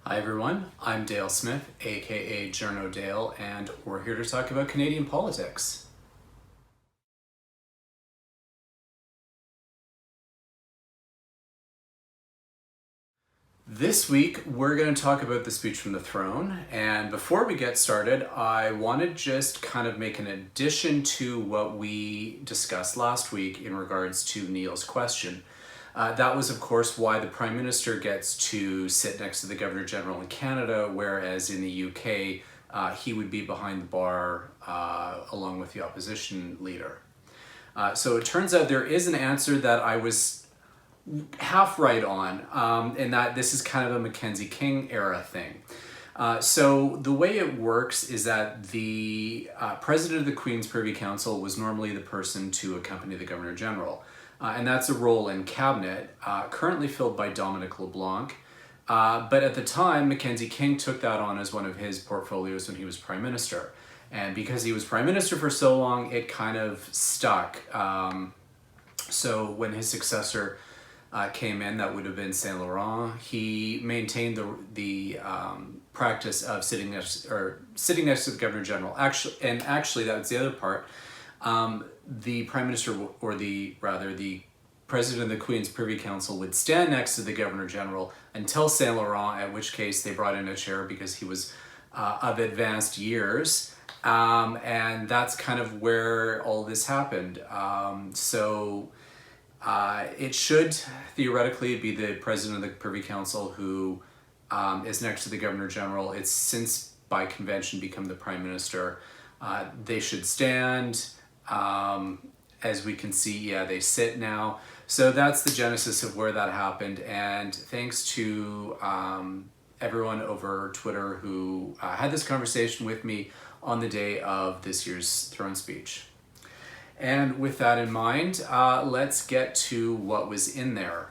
Hi everyone, I'm Dale Smith, aka Journo Dale, and we're here to talk about Canadian politics. This week we're going to talk about the speech from the throne, and before we get started, I want to just kind of make an addition to what we discussed last week in regards to Neil's question. That was, of course, why the Prime Minister gets to sit next to the Governor General in Canada, whereas in the UK, he would be behind the bar along with the opposition leader. So it turns out there is an answer that I was half right on, in that this is kind of a Mackenzie King era thing. So the way it works is that the President of the Queen's Privy Council was normally the person to accompany the Governor General. And that's a role in cabinet, currently filled by Dominic LeBlanc. But at the time, Mackenzie King took that on as one of his portfolios when he was Prime Minister. And because he was Prime Minister for so long, it kind of stuck. So when his successor came in, that would have been Saint Laurent, he maintained the practice of sitting next to the Governor General. Actually, that was the other part. The Prime Minister, or the President of the Queen's Privy Council, would stand next to the Governor General until Saint Laurent, at which case they brought in a chair because he was of advanced years. And that's kind of where all this happened. It should theoretically be the President of the Privy Council who is next to the Governor General. It's since by convention become the Prime Minister. They should stand. As we can see, yeah, they sit now. So that's the genesis of where that happened. And thanks to everyone over Twitter who had this conversation with me on the day of this year's throne speech. And with that in mind, let's get to what was in there.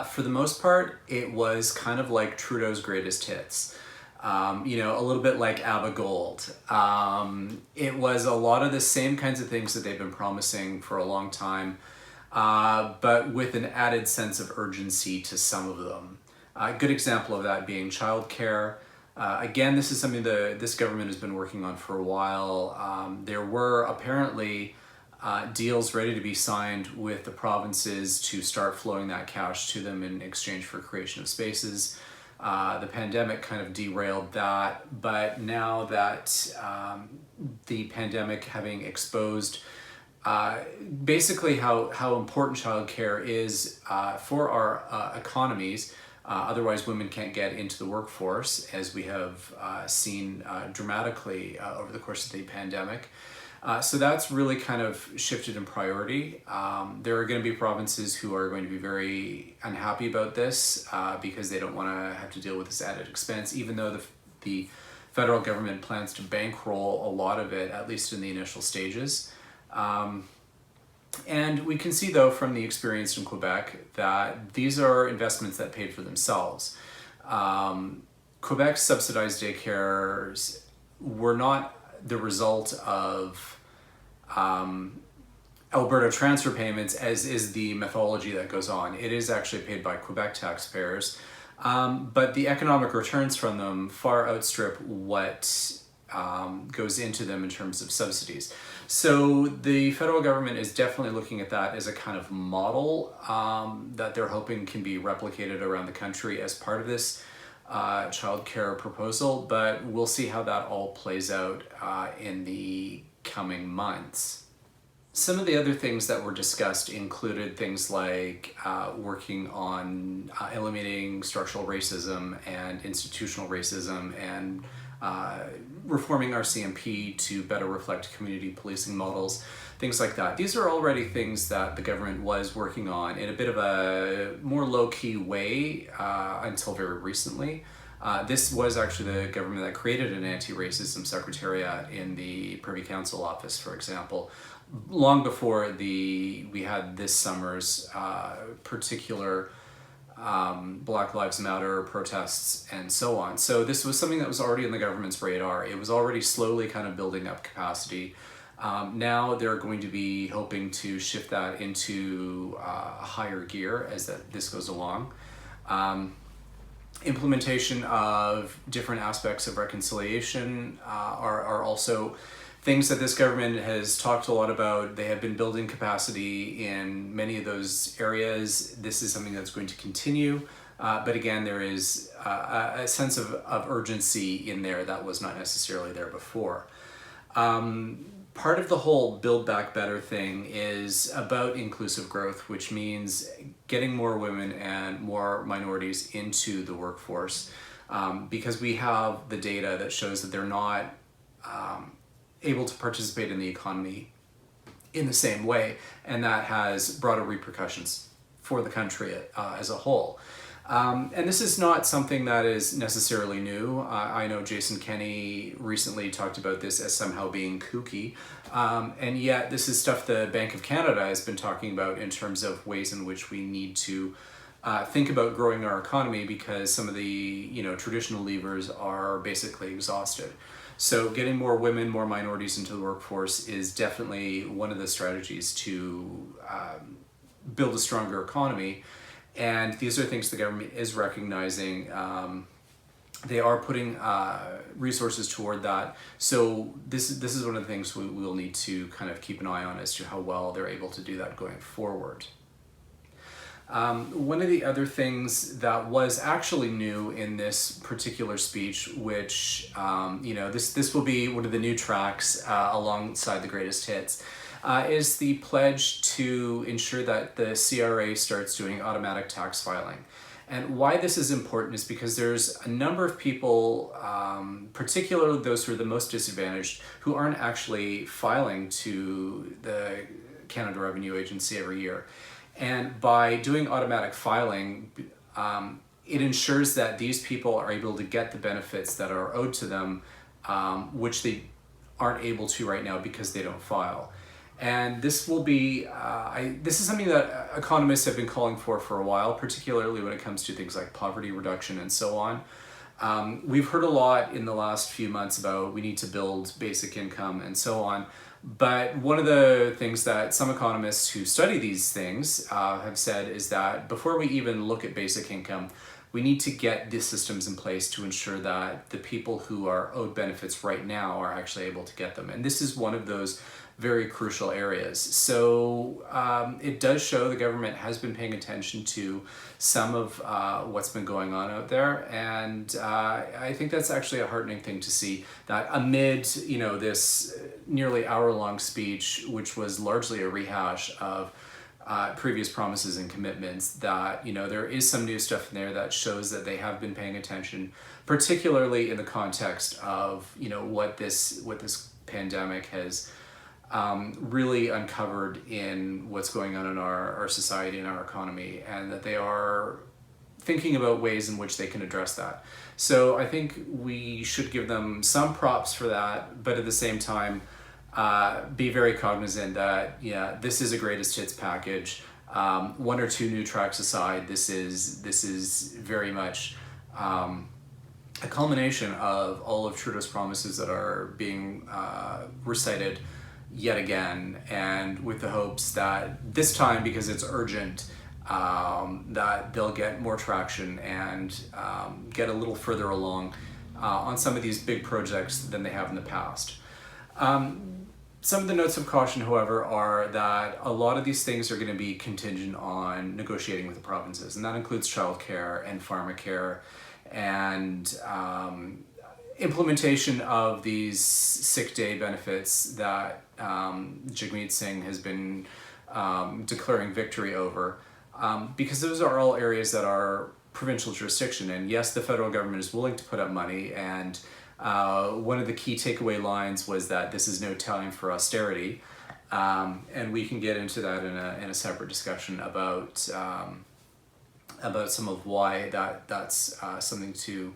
For the most part, it was kind of like Trudeau's greatest hits. A little bit like Abba Gold. It was a lot of the same kinds of things that they've been promising for a long time, but with an added sense of urgency to some of them. A good example of that being childcare. Again, this is something this government has been working on for a while. There were apparently deals ready to be signed with the provinces to start flowing that cash to them in exchange for creation of spaces. The pandemic kind of derailed that, but now that the pandemic having exposed basically how important childcare is for our economies. Otherwise, women can't get into the workforce, as we have seen dramatically over the course of the pandemic. So that's really kind of shifted in priority. There are going to be provinces who are going to be very unhappy about this because they don't want to have to deal with this added expense, even though the federal government plans to bankroll a lot of it, at least in the initial stages. And we can see, though, from the experience in Quebec that these are investments that paid for themselves. Quebec's subsidized daycares were not the result of Alberta transfer payments, as is the mythology that goes on. It is actually paid by Quebec taxpayers, but the economic returns from them far outstrip what goes into them in terms of subsidies. So the federal government is definitely looking at that as a kind of model that they're hoping can be replicated around the country as part of this childcare proposal, but we'll see how that all plays out in the coming months. Some of the other things that were discussed included things like working on eliminating structural racism and institutional racism, and reforming our CMP to better reflect community policing models, things like that. These are already things that the government was working on in a bit of a more low-key way until very recently. This was actually the government that created an anti-racism secretariat in the Privy Council office, for example, long before we had this summer's particular Black Lives Matter protests and so on. So this was something that was already on the government's radar. It was already slowly kind of building up capacity. Now they're going to be hoping to shift that into higher gear as this goes along. Implementation of different aspects of reconciliation are also things that this government has talked a lot about. They have been building capacity in many of those areas. This is something that's going to continue. But again, there is a sense of urgency in there that was not necessarily there before. Part of the whole Build Back Better thing is about inclusive growth, which means getting more women and more minorities into the workforce, because we have the data that shows that they're not able to participate in the economy in the same way, and that has broader repercussions for the country as a whole. And this is not something that is necessarily new. I know Jason Kenney recently talked about this as somehow being kooky, and yet this is stuff the Bank of Canada has been talking about in terms of ways in which we need to think about growing our economy, because some of the traditional levers are basically exhausted. So getting more women, more minorities into the workforce is definitely one of the strategies to build a stronger economy. And these are things the government is recognizing. They are putting resources toward that. So this is one of the things we will need to kind of keep an eye on as to how well they're able to do that going forward. One of the other things that was actually new in this particular speech, which this will be one of the new tracks alongside the greatest hits, is the pledge to ensure that the CRA starts doing automatic tax filing. And why this is important is because there's a number of people, particularly those who are the most disadvantaged, who aren't actually filing to the Canada Revenue Agency every year. And by doing automatic filing, it ensures that these people are able to get the benefits that are owed to them, which they aren't able to right now because they don't file. And this will be, this is something that economists have been calling for a while, particularly when it comes to things like poverty reduction and so on. We've heard a lot in the last few months about we need to build basic income and so on. But one of the things that some economists who study these things have said is that before we even look at basic income, we need to get these systems in place to ensure that the people who are owed benefits right now are actually able to get them. And this is one of those very crucial areas. So it does show the government has been paying attention to some of what's been going on out there, and I think that's actually a heartening thing to see, that amid this nearly hour-long speech, which was largely a rehash of previous promises and commitments, that there is some new stuff in there that shows that they have been paying attention, particularly in the context of what this pandemic has really uncovered in what's going on in our society and our economy, and that they are thinking about ways in which they can address that. So I think we should give them some props for that, but at the same time be very cognizant that this is a greatest hits package. One or two new tracks aside, this is very much a culmination of all of Trudeau's promises that are being recited yet again, and with the hopes that this time, because it's urgent, that they'll get more traction and get a little further along on some of these big projects than they have in the past. Some of the notes of caution, however, are that a lot of these things are going to be contingent on negotiating with the provinces, and that includes childcare and pharmacare and implementation of these sick day benefits that Jagmeet Singh has been declaring victory over, because those are all areas that are provincial jurisdiction. And yes, the federal government is willing to put up money, and one of the key takeaway lines was that this is no time for austerity, and we can get into that in a separate discussion about some of why that's something to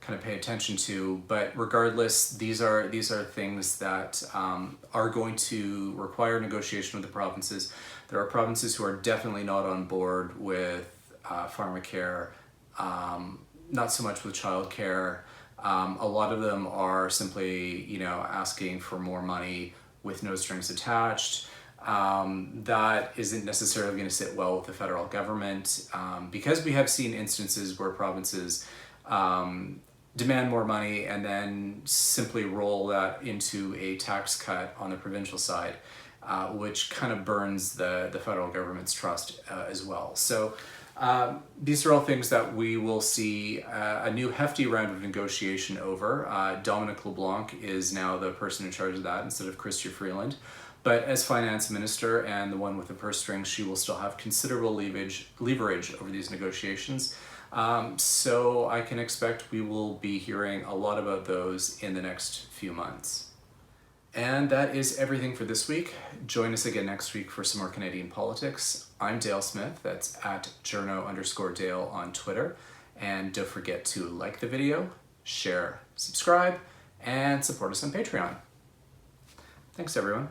kind of pay attention to. But regardless, these are things that are going to require negotiation with the provinces. There are provinces who are definitely not on board with pharmacare, not so much with childcare. A lot of them are simply, asking for more money with no strings attached. that isn't necessarily going to sit well with the federal government, because we have seen instances where provinces demand more money and then simply roll that into a tax cut on the provincial side, which kind of burns the federal government's trust as well. So these are all things that we will see a new hefty round of negotiation over. Dominic LeBlanc is now the person in charge of that instead of Chrystia Freeland. But as finance minister and the one with the purse strings, she will still have considerable leverage over these negotiations. So I can expect we will be hearing a lot about those in the next few months. And that is everything for this week. Join us again next week for some more Canadian politics. I'm Dale Smith, that's at journo_Dale on Twitter. And don't forget to like the video, share, subscribe, and support us on Patreon. Thanks everyone.